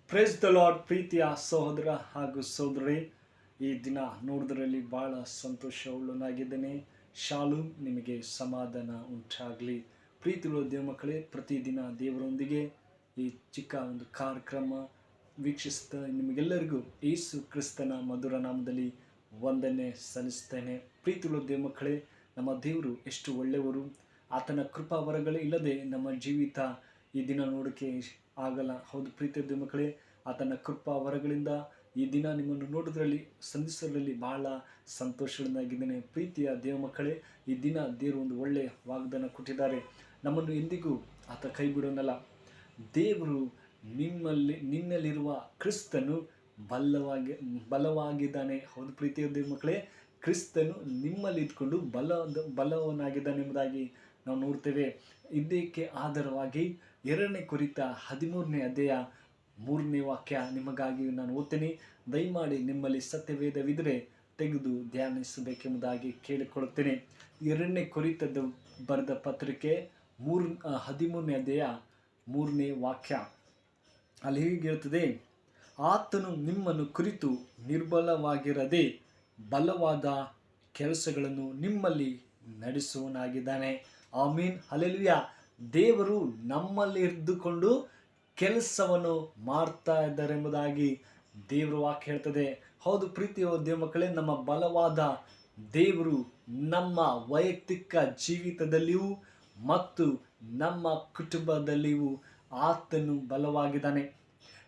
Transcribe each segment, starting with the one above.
Praise the lord. ಪ್ರೀತಿಯ ಸಹೋದರ ಹಾಗೂ ಸಹೋದರಿ, ಈ ದಿನ ನೋಡಿದ್ರಲ್ಲಿ ಭಾಳ ಸಂತೋಷವುಳ್ಳನಾಗಿದ್ದೇನೆ. ಶಾಲು ನಿಮಗೆ ಸಮಾಧಾನ ಉಂಟಾಗಲಿ. ಪ್ರೀತಿಯುಳ್ಳ ದೇವ ಮಕ್ಕಳೇ, ಪ್ರತಿದಿನ ದೇವರೊಂದಿಗೆ ಈ ಚಿಕ್ಕ ಒಂದು ಕಾರ್ಯಕ್ರಮ ವೀಕ್ಷಿಸ್ತಾ ನಿಮಗೆಲ್ಲರಿಗೂ ಯೇಸು ಕ್ರಿಸ್ತನ ಮಧುರ ನಾಮದಲ್ಲಿ ವಂದನೆ ಸಲ್ಲಿಸ್ತೇನೆ. ಪ್ರೀತಿಯುಳ್ಳ ದೇವ ಮಕ್ಕಳೇ, ನಮ್ಮ ದೇವರು ಎಷ್ಟು ಒಳ್ಳೆಯವರು. ಆತನ ಕೃಪಾವರಗಳೇ ಇಲ್ಲದೆ ನಮ್ಮ ಜೀವಿತ ಈ ದಿನ ನೋಡೋಕ್ಕೆ ಆಗಲ್ಲ. ಹೌದು ಪ್ರೀತಿಯ ದೇವ ಮಕ್ಕಳೇ, ಆತನ ಕೃಪಾ ವರಗಳಿಂದ ಈ ದಿನ ನಿಮ್ಮನ್ನು ನೋಡೋದ್ರಲ್ಲಿ ಸಂಧಿಸೋದ್ರಲ್ಲಿ ಬಹಳ ಸಂತೋಷವಾಗಿದ್ದೇನೆ. ಪ್ರೀತಿಯ ದೇವ ಮಕ್ಕಳೇ, ಈ ದಿನ ದೇವರು ಒಂದು ಒಳ್ಳೆಯ ವಾಗ್ದಾನ ಕೊಟ್ಟಿದ್ದಾರೆ. ನಮ್ಮನ್ನು ಎಂದಿಗೂ ಆತ ಕೈ ಬಿಡೋನಲ್ಲ. ದೇವರು ನಿನ್ನಲ್ಲಿರುವ ಕ್ರಿಸ್ತನು ಬಲವಾಗಿದ್ದಾನೆ. ಹೌದು ಪ್ರೀತಿಯ ದೇವ ಮಕ್ಕಳೇ, ಕ್ರಿಸ್ತನು ನಿಮ್ಮಲ್ಲಿ ಇದ್ಕೊಂಡು ಬಲವನಾಗಿದ್ದಾನೆ ಎಂಬುದಾಗಿ ನಾವು ನೋಡ್ತೇವೆ. ಇದಕ್ಕೆ ಆಧಾರವಾಗಿ 2 ಕೊರಿಂಥ 13ನೇ ಅಧ್ಯಾಯ 3ನೇ ವಾಕ್ಯ ನಿಮಗಾಗಿ ನಾನು ಓದ್ತೇನೆ. ದಯಮಾಡಿ ನಿಮ್ಮಲ್ಲಿ ಸತ್ಯವೇದವಿದ್ದರೆ ತೆಗೆದು ಧ್ಯಾನಿಸಬೇಕೆಂಬುದಾಗಿ ಕೇಳಿಕೊಳ್ಳುತ್ತೇನೆ. 2ನೇ ಕೊರಿಂಥದ ಬರೆದ ಪತ್ರಿಕೆ 13ನೇ ಅಧ್ಯಾಯ 3ನೇ ವಾಕ್ಯ. ಅಲ್ಲಿ ಹೀಗೆ ಹೇಳ್ತದೆ, ಆತನು ನಿಮ್ಮನ್ನು ಕುರಿತು ನಿರ್ಬಲವಾಗಿರದೆ ಬಲವಾದ ಕೆಲಸಗಳನ್ನು ನಿಮ್ಮಲ್ಲಿ ನಡೆಸುವನಾಗಿದ್ದಾನೆ. ಆಮೀನ್, ಹಲ್ಲೆಲೂಯಾ. ದೇವರು ನಮ್ಮಲ್ಲಿ ಇದ್ದುಕೊಂಡು ಕೆಲಸವನ್ನು ಮಾಡ್ತಾ ಇದ್ದಾರೆ ಎಂಬುದಾಗಿ ದೇವರ ವಾಕ್ಯ ಹೇಳ್ತದೆ. ಹೌದು ಪ್ರೀತಿಯ ದೇವ ಮಕ್ಕಳೇ, ನಮ್ಮ ಬಲವಾದ ದೇವರು ನಮ್ಮ ವೈಯಕ್ತಿಕ ಜೀವಿತದಲ್ಲಿಯೂ ಮತ್ತು ನಮ್ಮ ಕುಟುಂಬದಲ್ಲಿಯೂ ಆತನು ಬಲವಾಗಿದ್ದಾನೆ.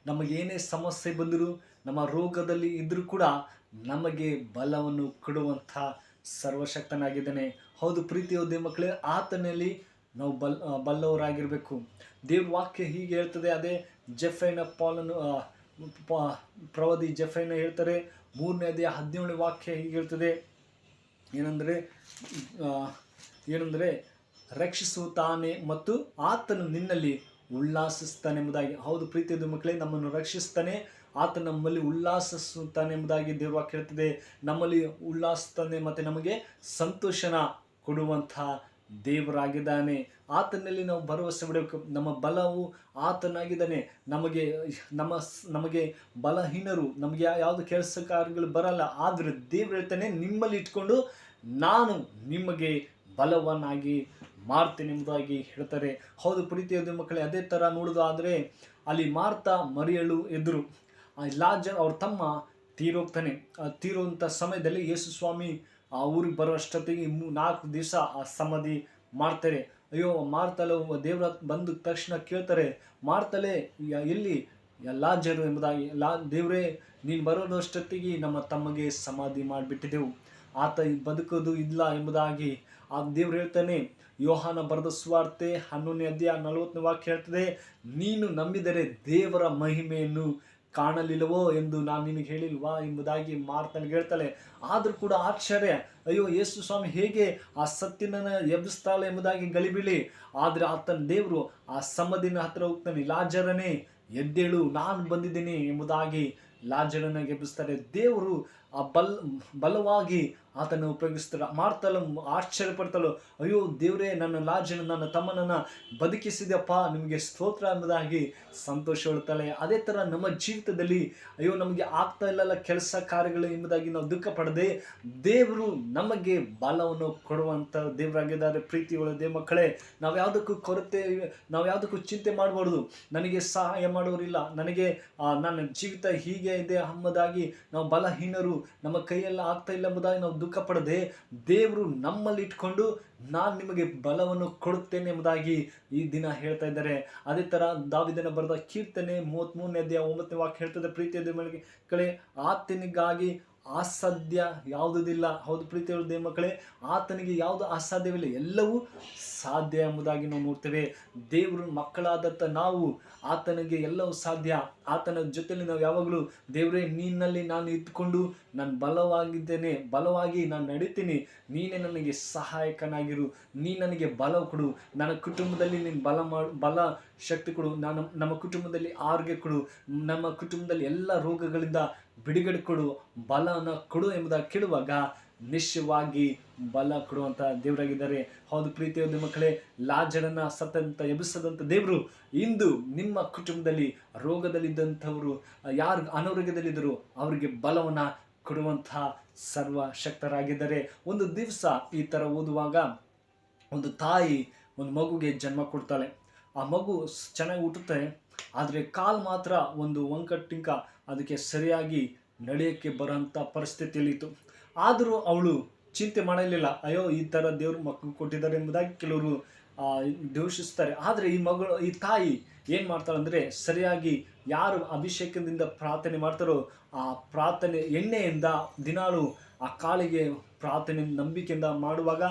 ನಮಗೇನೇ ಸಮಸ್ಯೆ ಬಂದರೂ, ನಮ್ಮ ರೋಗದಲ್ಲಿ ಇದ್ದರೂ ಕೂಡ ನಮಗೆ ಬಲವನ್ನು ಕೊಡುವಂಥ ಸರ್ವಶಕ್ತನಾಗಿದ್ದಾನೆ. ಹೌದು ಪ್ರೀತಿಯ ದೇವ ಮಕ್ಕಳೇ, ಆತನಲ್ಲಿ ನಾವು ಬಲ್ಲವರಾಗಿರಬೇಕು. ದೇವ್ರ ವಾಕ್ಯ ಹೀಗೆ ಹೇಳ್ತದೆ. ಅದೇ ಜೆಫೈನ ಪ್ರವಾದಿ ಜೆಫೈನ ಹೇಳ್ತಾರೆ, 3ನೇ ಅಧ್ಯಾಯ 17ನೇ ವಾಕ್ಯ ಹೀಗೆ ಹೇಳ್ತದೆ. ಏನಂದರೆ ರಕ್ಷಿಸುತ್ತಾನೆ ಮತ್ತು ಆತನು ನಿನ್ನಲ್ಲಿ ಉಲ್ಲಾಸಿಸ್ತಾನೆ ಎಂಬುದಾಗಿ. ಹೌದು ಪ್ರೀತಿಯ ಮಕ್ಕಳೇ, ನಮ್ಮನ್ನು ರಕ್ಷಿಸ್ತಾನೆ, ಆತ ನಮ್ಮಲ್ಲಿ ಉಲ್ಲಾಸಿಸುತ್ತಾನೆ ಎಂಬುದಾಗಿ ದೇವ್ರ ವಾಕ್ಯ ಹೇಳ್ತದೆ. ನಮ್ಮಲ್ಲಿ ಉಲ್ಲಾಸಿಸ್ತಾನೆ ಮತ್ತು ನಮಗೆ ಸಂತೋಷನ ಕೊಡುವಂಥ ದೇವರಾಗಿದ್ದಾನೆ. ಆತನಲ್ಲಿ ನಾವು ಭರವಸೆ ಬಿಡಬೇಕು. ನಮ್ಮ ಬಲವು ಆತನಾಗಿದ್ದಾನೆ. ನಮಗೆ ಬಲಹೀನರು, ನಮಗೆ ಯಾವುದು ಕೆಲಸ ಕಾರ್ಯಗಳು ಬರಲ್ಲ. ಆದರೆ ದೇವರು ಹೇಳ್ತಾನೆ, ನಿಮ್ಮಲ್ಲಿ ಇಟ್ಕೊಂಡು ನಾನು ನಿಮಗೆ ಬಲವನ್ನಾಗಿ ಮಾಡ್ತೇನೆ ಎಂಬುದಾಗಿ ಹೇಳ್ತಾರೆ. ಹೌದು ಪ್ರೀತಿಯ ಮಕ್ಕಳೇ, ಅದೇ ಥರ ನೋಡೋದಾದರೆ ಅಲ್ಲಿ ಮಾರ್ತಾ ಮರಿಯಳು ಎದುರು ಲಾಜರ್ ಅವ್ರ ತಮ್ಮ ತೀರುವಂಥ ಸಮಯದಲ್ಲಿ ಯೇಸು ಸ್ವಾಮಿ ಆ ಊರಿಗೆ ಬರುವಷ್ಟೊತ್ತಿಗೆ 4 ದಿವಸ ಆ ಸಮಾಧಿ ಮಾಡ್ತಾರೆ. ಅಯ್ಯೋ ಮಾರ್ತಲೆ ದೇವರ ಬಂದ ತಕ್ಷಣ ಕೇಳ್ತಾರೆ, ಮಾರ್ತಲೆ ಎಲ್ಲಿ ಲಾಜರು ಎಂಬುದಾಗಿ. ದೇವರೇ, ನೀನು ಬರೋದಷ್ಟೊತ್ತಿಗೆ ನಮ್ಮ ತಮ್ಮಗೆ ಸಮಾಧಿ ಮಾಡಿಬಿಟ್ಟಿದ್ದೆವು, ಆತ ಬದುಕೋದು ಇಲ್ಲ ಎಂಬುದಾಗಿ ಆ ದೇವ್ರು ಹೇಳ್ತಾನೆ. ಯೋಹಾನ ಬರೆದ ಸುವಾರ್ತೆ 11ನೇ ಅಧ್ಯಾಯ 40ನೇ ವಾಕ್ಯ ಹೇಳ್ತದೆ, ನೀನು ನಂಬಿದರೆ ದೇವರ ಮಹಿಮೆಯನ್ನು ಕಾಣಲಿಲ್ಲವೋ ಎಂದು ನಾನು ನಿನಗೆ ಹೇಳಿಲ್ವಾ ಎಂಬುದಾಗಿ ಮಾರ್ತನಿಗೆ ಹೇಳ್ತಾಳೆ. ಆದರೂ ಕೂಡ ಆಶ್ಚರ್ಯ, ಅಯ್ಯೋ ಯೇಸು ಸ್ವಾಮಿ ಹೇಗೆ ಆ ಸತ್ಯನನ್ನು ಎಬ್ಬಿಸ್ತಾಳೆ ಎಂಬುದಾಗಿ ಗಲಿಬಿಲಿ. ಆದರೆ ಆತನ ದೇವರು ಆ ಸಮಾಧಿನ ಹತ್ರ ಹೋಗ್ತಾನೆ, ಲಾಜರನೇ ಎದ್ದೇಳು, ನಾನು ಬಂದಿದ್ದೀನಿ ಎಂಬುದಾಗಿ ಲಾಜರನ್ನ ಎಬ್ಬಿಸ್ತಾರೆ. ದೇವರು ಆ ಬಲವಾಗಿ ಆತನ್ನು ಉಪಯೋಗಿಸ್ತಾರೆ. ಮಾರ್ತಲು ಆಶ್ಚರ್ಯಪಡ್ತಳು, ಅಯ್ಯೋ ದೇವರೇ, ನನ್ನ ಲಾಜನ, ನನ್ನ ತಮ್ಮನನ್ನು ಬದುಕಿಸಿದಪ್ಪ, ನಿಮಗೆ ಸ್ತೋತ್ರ ಎಂಬುದಾಗಿ ಸಂತೋಷ ಹೊಳ್ತಾಳೆ. ಅದೇ ಥರ ನಮ್ಮ ಜೀವಿತದಲ್ಲಿ ಅಯ್ಯೋ ನಮಗೆ ಆಗ್ತಾ ಇಲ್ಲಲ್ಲ ಕೆಲಸ ಕಾರ್ಯಗಳು ಎಂಬುದಾಗಿ ನಾವು ದುಃಖ ಪಡದೆ, ದೇವರು ನಮಗೆ ಬಲವನ್ನು ಕೊಡುವಂಥ ದೇವರಾಗಿದ್ದಾರೆ. ಪ್ರೀತಿಯುಳ್ಳ ದೇವ ಮಕ್ಕಳೇ, ನಾವು ಯಾವುದಕ್ಕೂ ಚಿಂತೆ ಮಾಡಬಾರ್ದು. ನನಗೆ ಸಹಾಯ ಮಾಡೋರಿಲ್ಲ, ನನಗೆ ನನ್ನ ಜೀವಿತ ಹೀಗೆ ಇದೆ ಎಂಬುದಾಗಿ ನಾವು ಬಲಹೀನರು, ನಮ್ಮ ಕೈಯೆಲ್ಲ ಆಗ್ತಾ ಇಲ್ಲ ಎಂಬುದಾಗಿ ನಾವು ದುಃಖ ಪಡದೆ, ದೇವರು ನಮ್ಮಲ್ಲಿ ಇಟ್ಕೊಂಡು ನಾನು ನಿಮಗೆ ಬಲವನ್ನು ಕೊಡುತ್ತೇನೆ ಎಂಬುದಾಗಿ ಈ ದಿನ ಹೇಳ್ತಾ ಇದ್ದಾರೆ. ಅದೇ ಥರ ದಾವೀದನ ಬರೆದ ಕೀರ್ತನೆ 33ನೇ ಅಧ್ಯಾಯ 9ನೇ ವಾಕ್ಯ ಹೇಳ್ತದೆ, ಪ್ರೀತಿಯ ದೇವ ಮಕ್ಕಳೇ, ಆತನಿಗಾಗಿ ಅಸಾಧ್ಯ ಯಾವುದಿಲ್ಲ. ಹೌದು ಪ್ರೀತಿಯ ದೇವ ಮಕ್ಕಳೇ, ಆತನಿಗೆ ಯಾವುದು ಅಸಾಧ್ಯವಿಲ್ಲ, ಎಲ್ಲವೂ ಸಾಧ್ಯ ಎಂಬುದಾಗಿ ನಾವು ನೋಡ್ತೇವೆ. ದೇವರು ಮಕ್ಕಳಾದಂಥ ನಾವು ಆತನಿಗೆ ಎಲ್ಲವೂ ಸಾಧ್ಯ. ಆತನ ಜೊತೆಯಲ್ಲಿ ನಾವು ಯಾವಾಗಲೂ, ದೇವರೇ ನಿನ್ನಲ್ಲಿ ನಾನು ಇದ್ದುಕೊಂಡು ನಾನು ಬಲವಾಗಿ ನಾನು ನಡೀತೀನಿ, ನೀನೇ ನನಗೆ ಸಹಾಯಕನಾಗಿರು, ನೀ ನನಗೆ ಬಲ ಕೊಡು, ನನ್ನ ಕುಟುಂಬದಲ್ಲಿ ನೀನು ಬಲ ಶಕ್ತಿ ಕೊಡು, ನಮ್ಮ ಕುಟುಂಬದಲ್ಲಿ ಆರೋಗ್ಯ ಕೊಡು, ನಮ್ಮ ಕುಟುಂಬದಲ್ಲಿ ಎಲ್ಲ ರೋಗಗಳಿಂದ ಬಿಡುಗಡೆ ಕೊಡು, ಬಲನ ಕೊಡು ಎಂಬುದಾಗಿ ಕೇಳುವಾಗ ನಿಶ್ಚಯವಾಗಿ ಬಲ ಕೊಡುವಂಥ ದೇವರಾಗಿದ್ದಾರೆ. ಹೌದು ಪ್ರೀತಿಯ ಮಕ್ಕಳೇ, ಲಾಜರನ್ನ ಸತ್ತಂತ ಎಬ್ಬಿಸದಂಥ ದೇವರು ಇಂದು ನಿಮ್ಮ ಕುಟುಂಬದಲ್ಲಿ ರೋಗದಲ್ಲಿದ್ದಂಥವರು, ಯಾರು ಅನಾರೋಗ್ಯದಲ್ಲಿದ್ದರು ಅವರಿಗೆ ಬಲವನ್ನು ಕೊಡುವಂತಹ ಸರ್ವಶಕ್ತರಾಗಿದ್ದಾರೆ. ಒಂದು ದಿವಸ ಈ ಥರ ಓದುವಾಗ ಒಂದು ತಾಯಿ ಒಂದು ಮಗುಗೆ ಜನ್ಮ ಕೊಡ್ತಾಳೆ. ಆ ಮಗು ಚೆನ್ನಾಗಿ ಹುಟ್ಟುತ್ತೆ, ಆದರೆ ಕಾಲು ಮಾತ್ರ ಒಂದು ವಂಕಟಿಂಕ ಅದಕ್ಕೆ ಸರಿಯಾಗಿ ನಡೆಯೋಕ್ಕೆ ಬರೋಂಥ ಪರಿಸ್ಥಿತಿಯಲ್ಲಿತ್ತು. ಆದರೂ ಅವಳು ಚಿಂತೆ ಮಾಡಲಿಲ್ಲ. ಅಯ್ಯೋ ಈ ಥರ ದೇವರು ಮಕ್ಕಳು ಕೊಟ್ಟಿದ್ದಾರೆ ಎಂಬುದಾಗಿ ಕೆಲವರು ದೂಷಿಸ್ತಾರೆ. ಆದರೆ ಈ ತಾಯಿ ಏನು ಮಾಡ್ತಾಳೆ ಅಂದರೆ, ಸರಿಯಾಗಿ ಯಾರು ಅಭಿಷೇಕದಿಂದ ಪ್ರಾರ್ಥನೆ ಮಾಡ್ತಾರೋ ಆ ಪ್ರಾರ್ಥನೆ ಎಣ್ಣೆಯಿಂದ ದಿನಾಳು ಆ ಕಾಳಿಗೆ ಪ್ರಾರ್ಥನೆ ನಂಬಿಕೆಯಿಂದ ಮಾಡುವಾಗ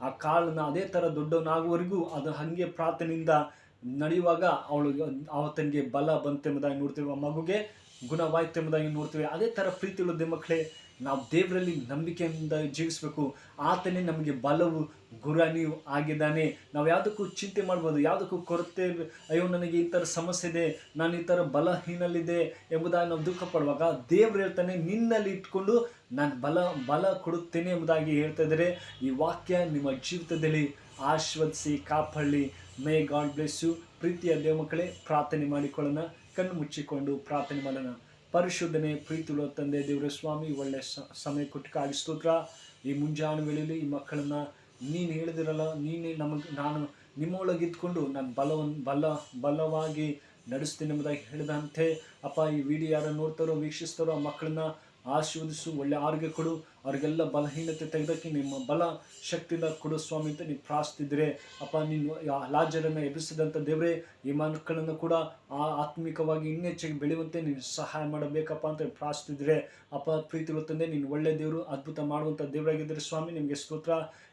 ಆ ಕಾಳನ್ನ ಅದೇ ಥರ ದೊಡ್ಡವನಾಗುವವರೆಗೂ ಅದು ಹಾಗೆ ಪ್ರಾರ್ಥನೆಯಿಂದ ನಡೆಯುವಾಗ ಆತನಿಗೆ ಬಲ ಬಂತೆಂಬುದಾಗಿ ನೋಡ್ತೀವಿ, ಆ ಮಗುಗೆ ಗುಣವಾಯ್ತೆಂಬುದಾಗಿ ನೋಡ್ತೀವಿ. ಅದೇ ಥರ ಪ್ರೀತಿಯುಳ್ಳ ಮಕ್ಕಳೇ, ನಾವು ದೇವರಲ್ಲಿ ನಂಬಿಕೆಯಿಂದ ಜೀವಿಸಬೇಕು. ಆತನೇ ನಮಗೆ ಬಲವು ಗುರಾಣಿಯು ಆಗಿದ್ದಾನೆ. ನಾವು ಯಾವುದಕ್ಕೂ ಚಿಂತೆ ಮಾಡ್ಬೋದು, ಯಾವುದಕ್ಕೂ ಕೊರತೆ, ಅಯ್ಯೋ ನನಗೆ ಈ ಥರ ಸಮಸ್ಯೆ ಇದೆ, ನಾನು ಈ ಥರ ಬಲಹೀನಲ್ಲಿದೆ ಎಂಬುದಾಗಿ ನಾವು ದುಃಖ ಪಡುವಾಗ ದೇವರು ಹೇಳ್ತಾನೆ, ನಿನ್ನಲ್ಲಿ ಇಟ್ಕೊಂಡು ನಾನು ಬಲ ಕೊಡುತ್ತೇನೆ ಎಂಬುದಾಗಿ ಹೇಳ್ತಾ ಇದ್ದಾರೆ. ಈ ವಾಕ್ಯ ನಿಮ್ಮ ಜೀವಿತದಲ್ಲಿ ಆಶೀರ್ವದಿಸಿ ಕಾಪಾಡಲಿ. May God bless you. ಪ್ರೀತಿಯ ದೇವ ಮಕ್ಕಳೇ, ಪ್ರಾರ್ಥನೆ ಮಾಡಿಕೊಳ್ಳೋಣ. ಕಣ್ಣು ಮುಚ್ಚಿಕೊಂಡು ಪ್ರಾರ್ಥನೆ ಮಾಡೋಣ. ಪರಿಶುದ್ಧನೆ ಪ್ರೀತಿಯುಳ್ಳ ತಂದೆ ದೇವರ ಸ್ವಾಮಿ, ಒಳ್ಳೆ ಸಮಯ ಕೊಟ್ಟಕ್ಕಾಗಿ ಸ್ತೋತ್ರ. ಈ ಮುಂಜಾನೆ ವೇಳೆಯಲ್ಲಿ ಈ ಮಕ್ಕಳನ್ನು ನೀನು ಹೇಳಿದಿರಲ್ಲ, ನೀನೇ ನಾನು ನಿಮ್ಮೊಳಗಿದ್ಕೊಂಡು ನಾನು ಬಲವಾಗಿ ನಡೆಸ್ತೀನಿ ಎಂಬುದಾಗಿ ಹೇಳಿದಂತೆ ಅಪ್ಪ, ಈ ವಿಡಿಯೋ ಯಾರು ನೋಡ್ತಾರೋ ವೀಕ್ಷಿಸ್ತಾರೋ ಆ ಮಕ್ಕಳನ್ನ ಆಶೀರ್ವದಿಸು, ಒಳ್ಳೆ ಆರೋಗ್ಯ ಕೊಡು, ಅವ್ರಿಗೆಲ್ಲ ಬಲಹೀನತೆ ತೆಗೆದಕ್ಕೆ ನಿಮ್ಮ ಬಲ ಶಕ್ತಿಯಿಂದ ಕೊಡು ಸ್ವಾಮಿ ಅಂತ ನೀವು ಪ್ರಾರ್ಥಿಸಿದ್ರೆ ಅಪ್ಪ. ನೀನು ಲಾಜರನ್ನು ಎಬ್ಬಿಸಿದಂಥ ದೇವರೇ, ಈ ಮಕ್ಕಳನ್ನು ಕೂಡ ಆತ್ಮಿಕವಾಗಿ ಇನ್ನೆಚ್ಚಾಗಿ ಬೆಳೆಯುವಂತೆ ನೀನು ಸಹಾಯ ಮಾಡಬೇಕಪ್ಪ ಅಂತ ಪ್ರಾರ್ಥಿಸಿದ್ರೆ ಅಪ್ಪ. ಪ್ರೀತಿಗಳು ತಂದೆ, ನೀನು ಒಳ್ಳೆ ದೇವರು, ಅದ್ಭುತ ಮಾಡುವಂಥ ದೇವರಾಗಿದ್ದರೆ ಸ್ವಾಮಿ, ನಿಮಗೆ ಸ್ತೋತ್ರ.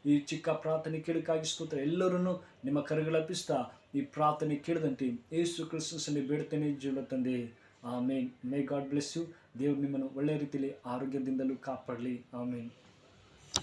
ಈ ಚಿಕ್ಕ ಪ್ರಾರ್ಥನೆ ಕೇಳಕ್ಕಾಗಿ ಸ್ತೋತ್ರ. ಎಲ್ಲರನ್ನೂ ನಿಮ್ಮ ಕರೆಗಳಪ್ಪಿಸ್ತಾ ಈ ಪ್ರಾರ್ಥನೆ ಕೇಳಿದಂತೆ ಯೇಸು ಕ್ರಿಸ್ತನಲ್ಲಿ ಬೇಡ್ತೇನೆ ಜೀವ ತಂದೆ, amen. May God bless you. ದೇವರು ನಿಮ್ಮನ್ನು ಒಳ್ಳೆಯ ರೀತಿಯಲ್ಲಿ ಆರೋಗ್ಯದಿಂದಲೂ ಕಾಪಾಡಲಿ. ಆಮೇನ್.